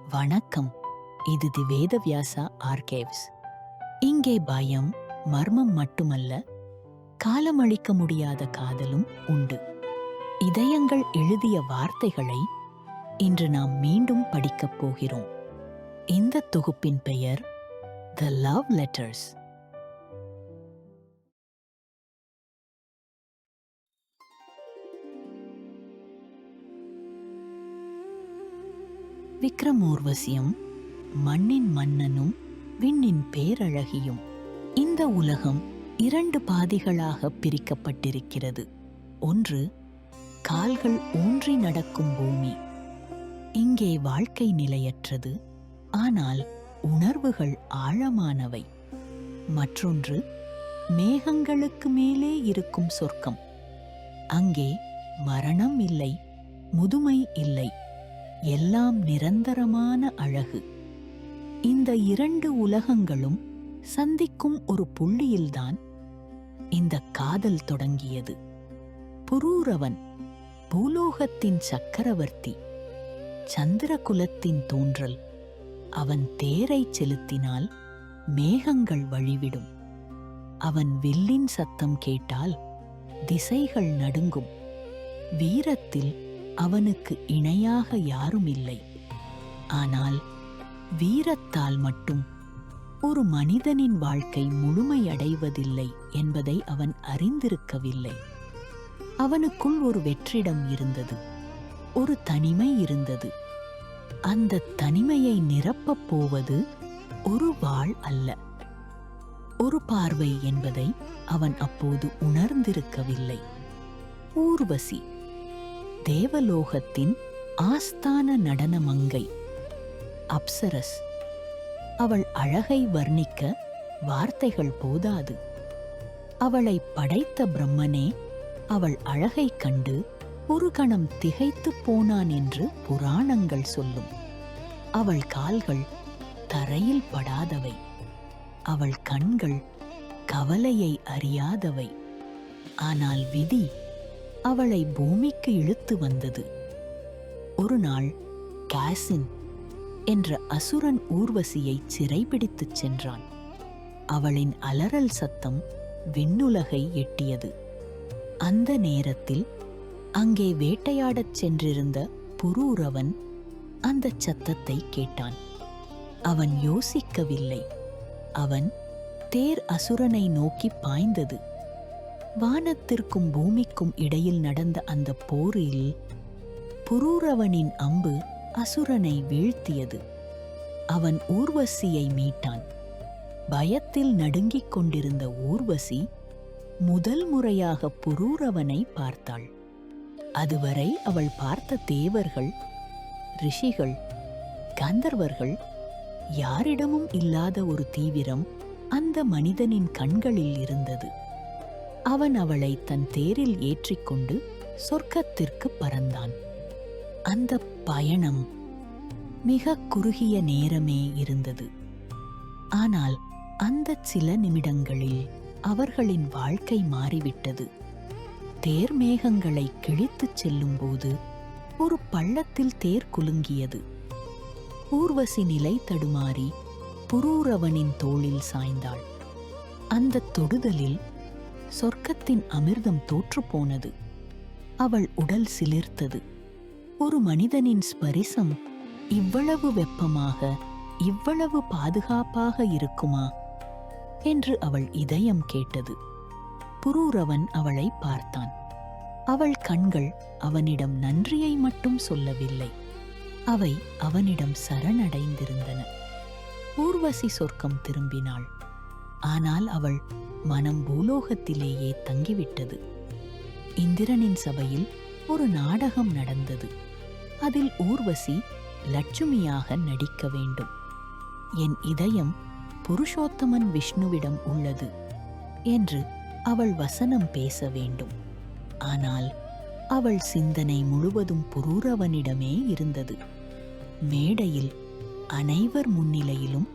வணக்கம். இது தி வேதவியாசா ஆர்கைவ்ஸ். இங்கே பயம், மர்மம் மட்டுமல்ல, காலமளிக்க முடியாத காதலும் உண்டு. இதயங்கள் எழுதிய வார்த்தைகளை இன்று நாம் மீண்டும் படிக்கப் போகிறோம். இந்த தொகுப்பின் பெயர் தி லவ் லெட்டர்ஸ். விக்ரமோர்வசியம், மண்ணின் மன்னனும் விண்ணின் பேரழகியும். இந்த உலகம் 2 பாதிகளாக பிரிக்கப்பட்டிருக்கிறது. ஒன்று கால்கள் ஊன்றி நடக்கும் பூமி. இங்கே வாழ்க்கை நிலையற்றது, ஆனால் உணர்வுகள் ஆழமானவை. மற்றொன்று மேகங்களுக்கு மேலே இருக்கும் சொர்க்கம். அங்கே மரணம் இல்லை, முதுமை இல்லை, எல்லாம் நிரந்தரமான அழகு. இந்த 2 உலகங்களும் சந்திக்கும் ஒரு புள்ளியில்தான் இந்த காதல் தொடங்கியது. புரூரவன் பூலோகத்தின் சக்கரவர்த்தி, சந்திரகுலத்தின் தோன்றல். அவன் தேரை செலுத்தினால் மேகங்கள் வழிவிடும். அவன் வில்லின் சத்தம் கேட்டால் திசைகள் நடுங்கும். வீரத்தில் அவனுக்கு இணையாக யாரும் இல்லை. ஆனால் வீரத்தால் மட்டும் ஒரு மனிதனின் வாழ்க்கை முழுமையடைவதில்லை என்பதை அவன் அறிந்திருக்கவில்லை. அவனுக்குள் ஒரு வெற்றிடம் இருந்தது, ஒரு தனிமை இருந்தது. அந்த தனிமையை நிரப்பப் போவது ஒரு வாள் அல்ல, ஒரு பார்வை என்பதை அவன் அப்போது உணர்ந்திருக்கவில்லை. ஊர்வசி தேவலோகத்தின் ஆஸ்தான நடன மங்கை, அப்சரஸ். அவள் அழகை வர்ணிக்க வார்த்தைகள் போதாது. அவளை படைத்த பிரம்மனே அவள் அழகைக் கண்டு ஒரு கணம் திகைத்து போனான் என்று புராணங்கள் சொல்லும். அவள் கால்கள் தரையில் படாதவை, அவள் கண்கள் கவலையை அறியாதவை. ஆனால் விதி அவளை பூமிக்கு இழுத்து வந்தது. ஒரு நாள் காசின் என்ற அசுரன் ஊர்வசியை சிறைபிடித்துச் சென்றான். அவளின் அலறல் சத்தம் விண்ணுலகை எட்டியது. அந்த நேரத்தில் அங்கே வேட்டையாடச் சென்றிருந்த புரூரவன் அந்த சத்தத்தை கேட்டான். அவன் யோசிக்கவில்லை. அவன் தேர் அசுரனை நோக்கி பாய்ந்தது. வானத்திற்கும் பூமிக்கும் இடையில் நடந்த அந்த போரில் புரூரவனின் அம்பு அசுரனை வீழ்த்தியது. அவன் ஊர்வசியை மீட்டான். பயத்தில் நடுங்கிக் கொண்டிருந்த ஊர்வசி முதல் முறையாக புரூரவனை பார்த்தாள். அதுவரை அவள் பார்த்த தேவர்கள், ரிஷிகள், கந்தர்வர்கள், யாரிடமும் இல்லாத ஒரு தீவிரம் அந்த மனிதனின் கண்களில் இருந்தது. அவன் அவளை தன் தேரில் ஏற்றிக்கொண்டு சொர்க்கத்திற்கு பறந்தான். அந்த பயணம் மிக குறுகிய நேரமே இருந்தது. ஆனால் அந்த சில நிமிடங்களில் அவர்களின் வாழ்க்கை மாறிவிட்டது. தேர் மேகங்களை கிழித்துச் செல்லும்போது ஒரு பள்ளத்தில் தேர் குலுங்கியது. ஊர்வசி நிலை தடுமாறி புரூரவனின் தோளில் சாய்ந்தாள். அந்த தொடுதலில் சொர்க்கத்தின் அமிர்தம் தோற்றுப்போனது. அவள் உடல் சிலிர்த்தது. ஒரு மனிதனின் ஸ்பரிசம் இவ்வளவு வெப்பமாக, இவ்வளவு பாதுகாப்பாக இருக்குமா என்று அவள் இதயம் கேட்டது. புரூரவன் அவளை பார்த்தான். அவள் கண்கள் அவனிடம் நன்றியை மட்டும் சொல்லவில்லை, அவை அவனிடம் சரணடைந்திருந்தன. ஊர்வசி சொர்க்கம் திரும்பினாள். ஆனால் அவள் மனம் பூலோகத்திலேயே தங்கிவிட்டது. இந்திரனின் சபையில் ஒரு நாடகம் நடந்தது. அதில் ஊர்வசி லட்சுமியாக நடிக்க வேண்டும். என் இதயம் புருஷோத்தமன் விஷ்ணுவிடம் உள்ளது என்று அவள் வசனம் பேச வேண்டும். ஆனால் அவள் சிந்தனை முழுவதும் புரூரவனிடமே இருந்தது. மேடையில் அனைவர் முன்னிலையிலும்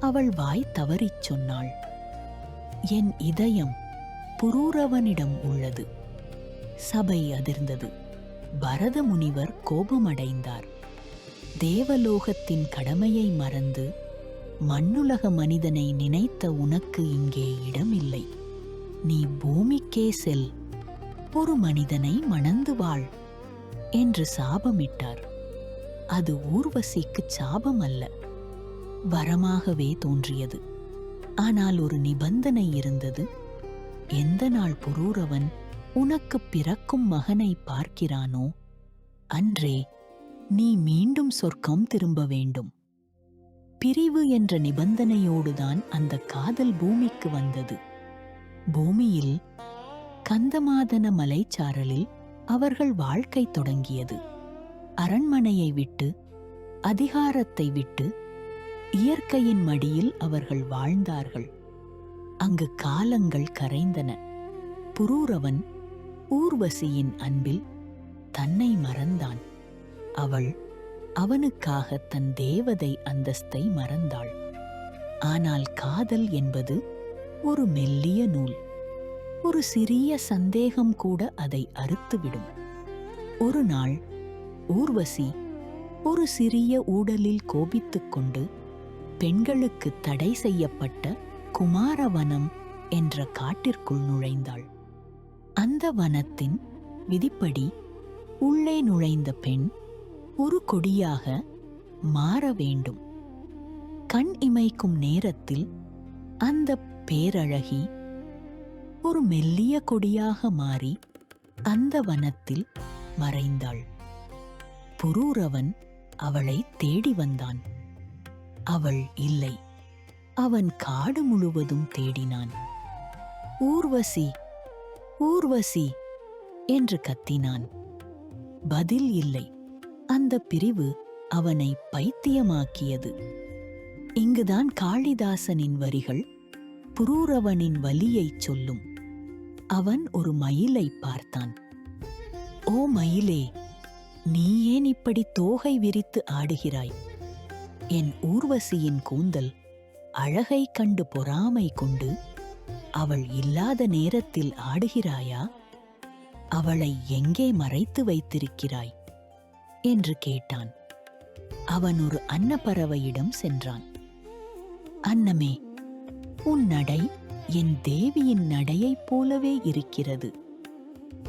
அவள் வாய் தவறிச் சொன்னாள், என் இதயம் புரூரவனிடம் உள்ளது. சபை அதிர்ந்தது. பரத முனிவர் கோபமடைந்தார். தேவலோகத்தின் கடமையை மறந்து மண்ணுலக மனிதனை நினைத்த உனக்கு இங்கே இடமில்லை. நீ பூமிக்கே செல், ஒரு மனிதனை மணந்து வாழ் என்று சாபமிட்டார். அது ஊர்வசிக்கு சாபம் அல்ல, வரமாகவே தோன்றியது. ஆனால் ஒரு நிபந்தனை இருந்தது. எந்த நாள் புரூரவன் உனக்கு பிறக்கும் மகனை பார்க்கிறானோ அன்றே நீ மீண்டும் சொர்க்கம் திரும்ப வேண்டும். பிரிவு என்ற நிபந்தனையோடுதான் அந்த காதல் பூமிக்கு வந்தது. பூமியில் கந்தமாதன மலைச்சாரலில் அவர்கள் வாழ்க்கை தொடங்கியது. அரண்மனையை விட்டு, அதிகாரத்தை விட்டு, இயற்கையின் மடியில் அவர்கள் வாழ்ந்தார்கள். அங்கு காலங்கள் கரைந்தன. புரூரவன் ஊர்வசியின் அன்பில் தன்னை மறந்தான். அவள் அவனுக்காக தன் தேவதை அந்தஸ்தை மறந்தாள். ஆனால் காதல் என்பது ஒரு மெல்லிய நூல். ஒரு சிறிய சந்தேகம் கூட அதை அறுத்துவிடும். ஒரு நாள் ஊர்வசி ஒரு சிறிய ஊடலில் கோபித்துக் கொண்டு பெண்களுக்கு தடை செய்யப்பட்ட குமாரவனம் என்ற காட்டிற்குள் நுழைந்தாள். அந்த வனத்தின் விதிப்படி உள்ளே நுழைந்த பெண் ஒரு கொடியாக மாற வேண்டும். கண் இமைக்கும் நேரத்தில் அந்த பேரழகி ஒரு மெல்லிய கொடியாக மாறி அந்த வனத்தில் மறைந்தாள். புரூரவன் அவளை தேடி வந்தான். அவள் இல்லை. அவன் காடு முழுவதும் தேடினான். ஊர்வசி, ஊர்வசி என்று கத்தினான். பதில் இல்லை. அந்த பிரிவு அவனை பைத்தியமாக்கியது. இங்குதான் காளிதாசனின் வரிகள் புரூரவனின் வலியைச் சொல்லும். அவன் ஒரு மயிலை பார்த்தான். ஓ மயிலே, நீ ஏன் இப்படி தோகை விரித்து ஆடுகிறாய்? என் ஊர்வசியின் கூந்தல் அழகை கண்டு பொறாமை கொண்டு அவள் இல்லாத நேரத்தில் ஆடுகிறாயா? அவளை எங்கே மறைத்து வைத்திருக்கிறாய் என்று கேட்டான். அவன் ஒரு அன்னப்பறவையிடம் சென்றான். அன்னமே, உன் நடை என் தேவியின் நடையைப் போலவே இருக்கிறது.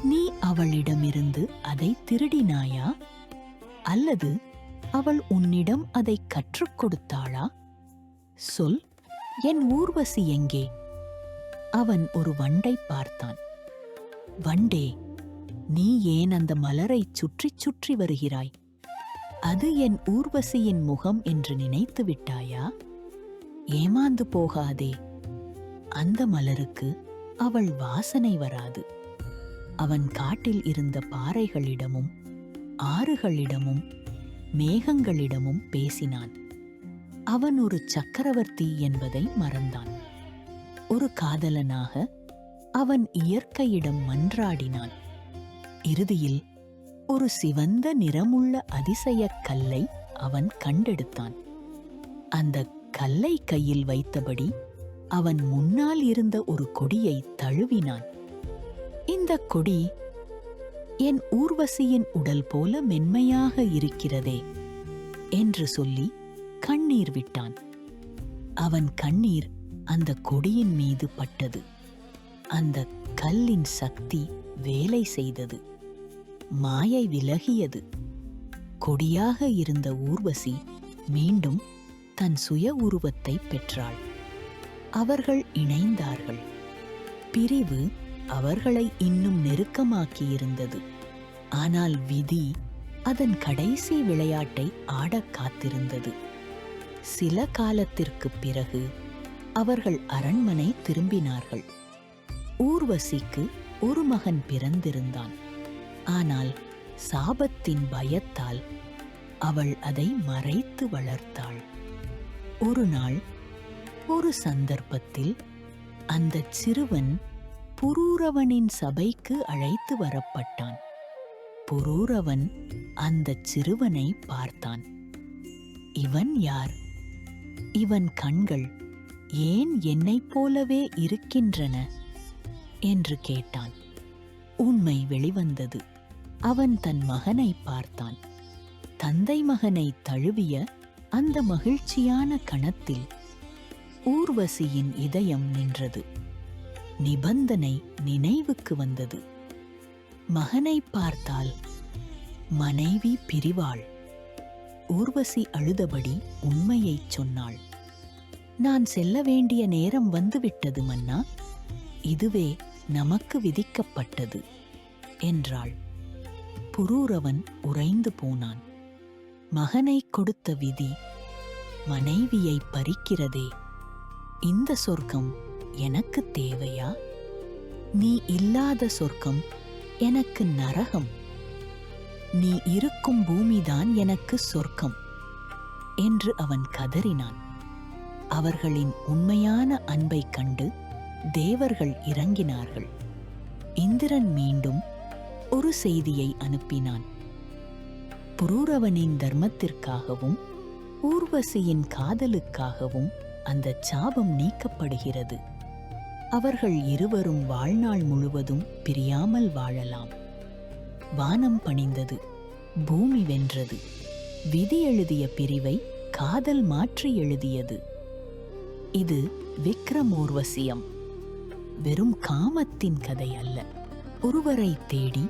நீ அவளிடமிருந்து அதை திருடினாயா? அல்லது அவள் உன்னிடம் அதை கற்றுக் கொடுத்தாளா? சொல், என் ஊர்வசி எங்கே? அவன் ஒரு வண்டை பார்த்தான். வண்டே, நீ ஏன் அந்த மலரை சுற்றி சுற்றி வருகிறாய்? அது என் ஊர்வசியின் முகம் என்று நினைத்து விட்டாயா? ஏமாந்து போகாதே. அந்த மலருக்கு அவள் வாசனை வராது. அவன் காட்டில் இருந்த பாறைகளிடமும் ஆறுகளிடமும் மேகங்களிடமும் பேசினான். அவன் ஒரு சக்கரவர்த்தி என்பதை மறந்தான். ஒரு காதலனாக அவன் இயற்கையிடம் மன்றாடினான். இறுதியில் ஒரு சிவந்த நிறமுள்ள அதிசயக் கல்லை அவன் கண்டெடுத்தான். அந்த கல்லை கையில் வைத்தபடி அவன் முன்னால் இருந்த ஒரு கொடியை தழுவினான். இந்த கொடி என் ஊர்வசியின் உடல் போல மென்மையாக இருக்கிறதே என்று சொல்லி கண்ணீர் விட்டான். அவன் கண்ணீர் அந்த கொடியின் மீது பட்டது. அந்த கல்லின் சக்தி வேலை செய்தது. மாயை விலகியது. கொடியாக இருந்த ஊர்வசி மீண்டும் தன் சுய உருவத்தை பெற்றாள். அவர்கள் இணைந்தார்கள். பிரிவு அவர்களை இன்னும் நெருக்கமாக்கியிருந்தது. ஆனால் விதி அதன் கடைசி விளையாட்டை ஆடக் காத்திருந்தது. சில காலத்திற்குப் பிறகு அவர்கள் அரண்மனை திரும்பினார்கள். ஊர்வசிக்கு ஒரு மகன் பிறந்திருந்தான். ஆனால் சாபத்தின் பயத்தால் அவள் அதை மறைத்து வளர்த்தாள். ஒரு நாள் ஒரு சந்தர்ப்பத்தில் அந்த சிறுவன் புரூரவனின் சபைக்கு அழைத்து வரப்பட்டான். புரூரவன் அந்த சிறுவனை பார்த்தான். இவன் யார்? இவன் கண்கள் ஏன் என்னைப் போலவே இருக்கின்றன என்று கேட்டான். உண்மை வெளிவந்தது. அவன் தன் மகனை பார்த்தான். தந்தை மகனை தழுவிய அந்த மகிழ்ச்சியான கணத்தில் ஊர்வசியின் இதயம் நின்றது. நிபந்தனை நினைவுக்கு வந்தது. மகனை பார்த்தால் மனைவி பிரிவாள். ஊர்வசி அழுதபடி உண்மையைச் சொன்னாள். நான் செல்ல வேண்டிய நேரம் வந்துவிட்டது மன்னா, இதுவே நமக்கு விதிக்கப்பட்டது என்றாள். புரூரவன் உறைந்து போனான். மகனை கொடுத்த விதி மனைவியை பறிக்கிறதே. இந்த சொர்க்கம் எனக்கு தேவையா? நீ இல்லாத சொர்க்கம் எனக்கு நரகம். நீ இருக்கும் பூமிதான் எனக்கு சொர்க்கம் என்று அவன் கதறினான். அவர்களின் உண்மையான அன்பை கண்டு தேவர்கள் இறங்கினார்கள். இந்திரன் மீண்டும் ஒரு செய்தியை அனுப்பினான். புரூரவனின் தர்மத்திற்காகவும் ஊர்வசியின் காதலுக்காகவும் அந்த சாபம் நீக்கப்படுகிறது. அவர்கள் இருவரும் வாழ்நாள் முழுவதும் பிரியாமல் வாழலாம். வானம் பணிந்தது, பூமி வென்றது. விதி எழுதிய பிரிவை காதல் மாற்றி எழுதியது. இது விக்ரமோர்வசியம். வெறும் காமத்தின் கதை அல்ல, ஒருவரை தேடி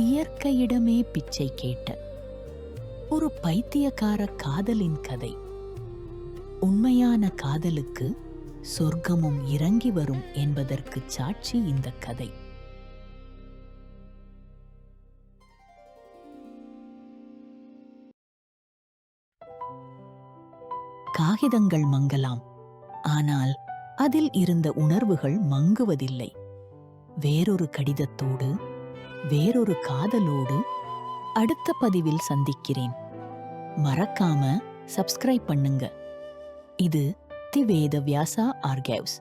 இயற்கையிடமே பிச்சை கேட்ட ஒரு பைத்தியக்கார காதலின் கதை. உண்மையான காதலுக்கு சொர்க்கமும் இறங்கி வரும் என்பதற்கு சாட்சி இந்த கதை. காகிதங்கள் மங்கலாம், ஆனால் அதில் இருந்த உணர்வுகள் மங்குவதில்லை. வேறொரு கடிதத்தோடு, வேறொரு காதலோடு அடுத்த பதிவில் சந்திக்கிறேன். மறக்காம சப்ஸ்கிரைப் பண்ணுங்க. இது தி வேதவியாசா ஆர்கைவ்ஸ்.